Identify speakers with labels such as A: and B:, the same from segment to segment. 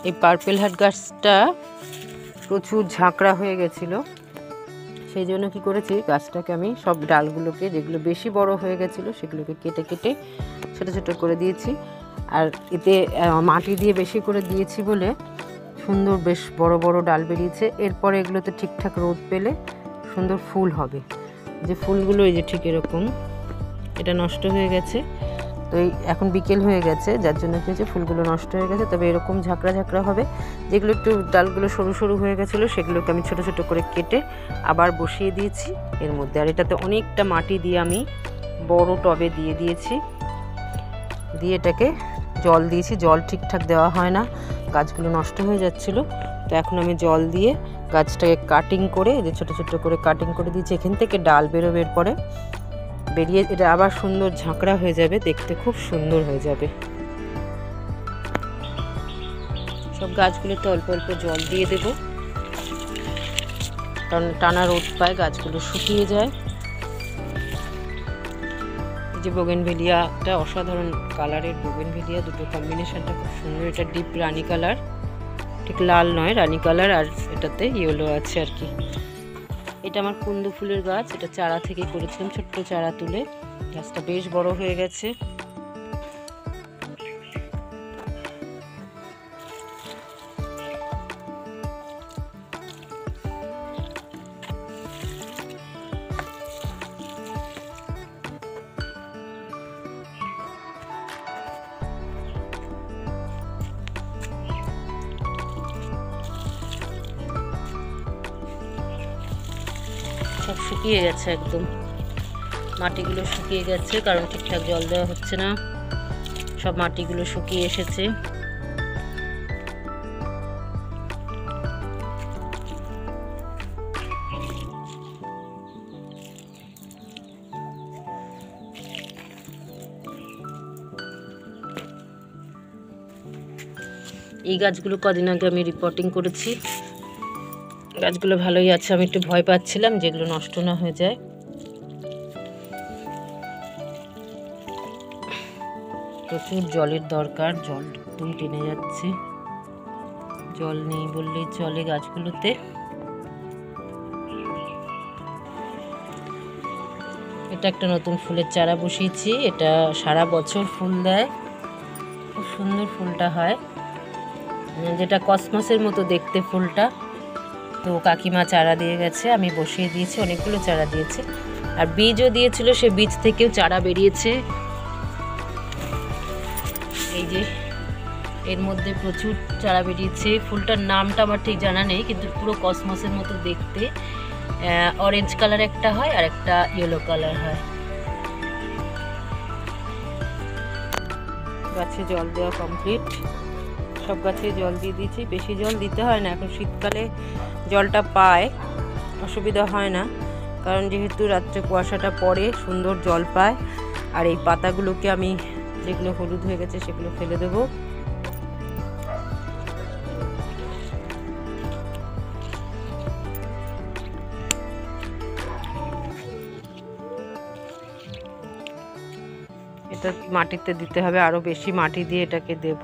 A: এই purple heart গাছটা প্রচুর ঝাঁকড়া হয়ে গেছিলো, সেই জন্য কী করেছি, গাছটাকে আমি সব ডালগুলোকে যেগুলো বেশি বড় হয়ে গেছিলো সেগুলোকে কেটে কেটে ছোটো ছোটো করে দিয়েছি। আর এতে মাটি দিয়ে বেশি করে দিয়েছি বলে সুন্দর বেশ বড় বড় ডাল বেরিয়েছে। এরপরে এগুলোতে ঠিকঠাক রোদ পেলে সুন্দর ফুল হবে। যে ফুলগুলো এই যে ঠিক এরকম, এটা নষ্ট হয়ে গেছে, তো এই এখন বিকেল হয়ে গেছে যার জন্য কি হয়েছে, ফুলগুলো নষ্ট হয়ে গেছে। তবে এরকম ঝাঁকড়া ঝাঁকড়া হবে। যেগুলো একটু ডালগুলো সরু সরু হয়ে গেছিলো সেগুলোকে আমি ছোটো ছোটো করে কেটে আবার বসিয়ে দিয়েছি এর মধ্যে। আর এটাতে অনেকটা মাটি দিয়ে আমি বড় টবে দিয়ে দিয়েছি, দিয়ে এটাকে জল দিয়েছি। জল ঠিকঠাক দেওয়া হয় না, গাছগুলো নষ্ট হয়ে যাচ্ছিলো। তো এখন আমি জল দিয়ে গাছটাকে কাটিং করে, যে ছোটো ছোটো করে কাটিং করে দিয়েছি। এখান থেকে ডাল বেরোবে, পরে বেরিয়ে এটা আবার সুন্দর ঝাঁকড়া হয়ে যাবে, দেখতে খুব সুন্দর হয়ে যাবে। সব গাছগুলোতে অল্প অল্প জল দিয়ে দেব, কারণ টানা রোদ পায় গাছগুলো শুকিয়ে যায়। যে বোগেনভেলিয়াটা অসাধারণ কালারের বোগেনভেলিয়া, দুটো কম্বিনেশনটা খুব সুন্দর। এটা ডিপ রানি কালার, ঠিক লাল নয়, রানি কালার, আর এটাতে ইয়েলো আছে আর কি। এটা আমার কুন্দ ফুলের গাছ, এটা চারা থেকে করেছিলাম, ছোট্ট চারা তুলে। গাছটা বেশ বড় হয়ে গেছে। সব শুকিয়ে গেছে একদম, মাটিগুলো শুকিয়ে গেছে, কারণ ঠিকঠাক জল দেওয়া হচ্ছে না। সব মাটিগুলো শুকিয়ে এসেছে। এই গাছগুলো কদিন আগে আমি রিপোর্টিং করেছি, গাছগুলো ভালোই আছে। আমি একটু ভয় পাচ্ছিলাম যেগুলো নষ্ট না হয়ে যায়। প্রচুর জলের দরকার, জল একদম টেনে যাচ্ছে, জল নেই বললেই চলে গাছগুলোতে। এটা একটা নতুন ফুলের চারা বসিয়েছি, এটা সারা বছর ফুল দেয়, খুব সুন্দর ফুলটা হয়, যেটা কসমসের মতো দেখতে ফুলটা। তো কাকিমা চারা দিয়ে গেছে, আমি বসিয়ে দিয়েছি, অনেকগুলো চারা দিয়েছে। আর বীজও দিয়েছিল, সে বীজ থেকেও চারা বেরিয়েছে। এই যে এর মধ্যে প্রচুর চারা বেরিয়েছে। ফুলটার নামটা আমার ঠিক জানা নেই, কিন্তু পুরো কসমসের মতো দেখতে। অরেঞ্জ কালার একটা হয় আর একটা ইয়েলো কালার হয়। গাছে জল দেওয়া কমপ্লিট, সব গাছে জল দিয়ে দিয়েছি। বেশি জল দিতে হয় না, এখন শীতকালে জলটা পায়, অসুবিধা হয় না, কারণ যেহেতু রাত্রে কুয়াশাটা পড়ে সুন্দর জল পায়। আর এই পাতাগুলোকে আমি যেগুলো হলুদ হয়ে গেছে সেগুলো ফেলে দেব। এটা মাটিতে দিতে হবে, আরো বেশি মাটি দিয়ে এটাকে দেব।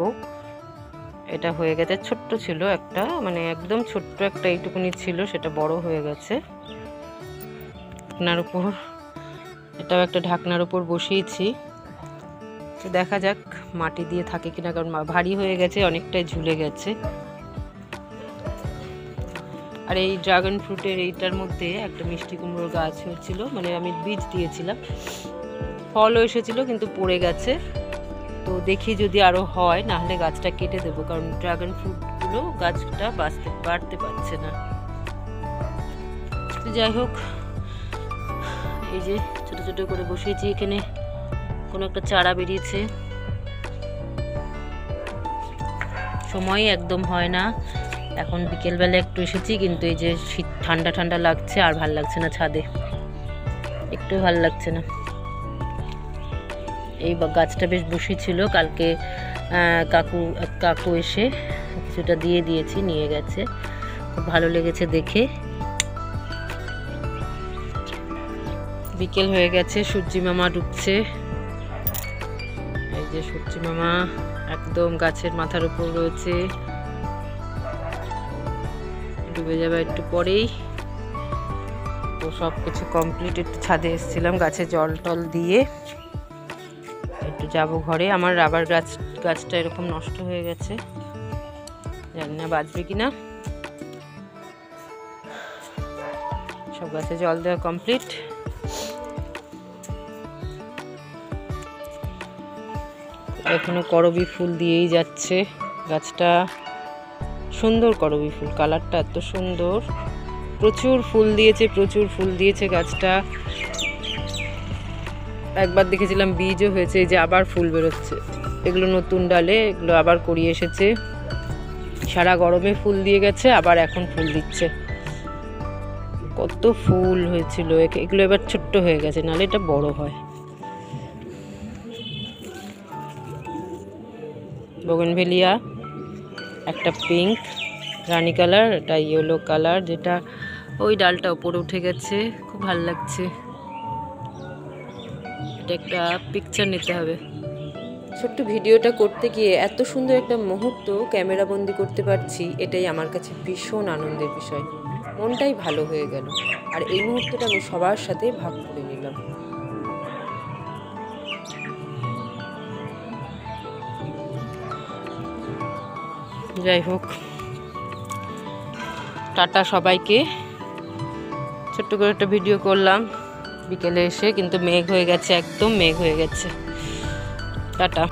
A: এটা হয়ে গেছে, ছোট্ট ছিল একটা, মানে একদম ছোট্ট একটা এইটুকুনি ছিল, সেটা বড় হয়ে গেছে। ঢাকনার উপর, এটাও একটা ঢাকনার উপর বসিয়েছি। তো দেখা যাক মাটি দিয়ে থাকে কিনা, কারণ ভারী হয়ে গেছে, অনেকটাই ঝুলে গেছে। আর এই ড্রাগন ফ্রুটের এইটার মধ্যে একটা মিষ্টি কুমড়োর গাছ হয়েছিল, মানে আমি বীজ দিয়েছিলাম, ফলও এসেছিল কিন্তু পড়ে গেছে। তো দেখি যদি আরো হয়, না হলে গাছটা কেটে দেবো, কারণ ড্রাগন ফ্রুটগুলো গাছটা বাড়তে পারছে না। তো যাই হোক, এই যে ছোট ছোট করে বসিয়েছি, এখানে কোনো একটা চারা বেরিয়েছে। সময় একদম হয় না, এখন বিকেলবেলা একটু এসেছি, কিন্তু এই যে শীত ঠান্ডা ঠান্ডা লাগছে, আর ভাল লাগছে না, ছাদে একটু ভাল লাগছে না। এই গাছটা বেশ বসেছিল, কালকে কাকু এসে কিছুটা দিয়ে দিয়েছি, নিয়ে গেছে, খুব ভালো লেগেছে দেখে। বিকেল হয়ে গেছে, সূর্যি মামা ঢুকছে। এই যে সূর্যি মামা একদম গাছের মাথার উপর রয়েছে, ডুবে যাবে একটু পরেই। তো সব কিছু কমপ্লিট, একটু ছাদে এসেছিলাম গাছে জল টল দিয়ে, একটু যাব ঘরে। আমার রাবার গাছটা এরকম নষ্ট হয়ে গেছে, জানি না বাঁচবে কিনা। সব গাছে জল দেওয়া কমপ্লিট। এখনো করবী ফুল দিয়েই যাচ্ছে গাছটা, সুন্দর করবী ফুল, কালারটা এত সুন্দর, প্রচুর ফুল দিয়েছে গাছটা। একবার দেখেছিলাম বীজও হয়েছে, যে আবার ফুল বেরোচ্ছে। এগুলো নতুন ডালে, এগুলো আবার করিয়ে এসেছে। সারা গরমে ফুল দিয়ে গেছে, আবার এখন ফুল দিচ্ছে। কত ফুল হয়েছিল, এগুলো এবার ছোট্ট হয়ে গেছে, নাহলে এটা বড় হয়। বোগেনভেলিয়া, একটা পিঙ্ক রানী কালার, এটা ইয়েলো কালার, যেটা ওই ডালটা উপরে উঠে গেছে, খুব ভালো লাগছে। এটা একটা পিকচার নিতে হবে। ছোট্ট ভিডিওটা করতে গিয়ে এত সুন্দর একটা মুহূর্ত ক্যামেরা বন্দি করতে পারছি, এটাই আমার কাছে ভীষণ আনন্দের বিষয়। মনটাই ভালো হয়ে গেল, আর এই মুহূর্তটা আমি সবার সাথে ভাগ করে নিলাম। যাই হোক, টাটা সবাইকে। ছোট্ট করে একটা ভিডিও করলাম বিকেলে এসে, কিন্তু মেঘ হয়ে গেছে, একদম মেঘ হয়ে গেছে। টাটা।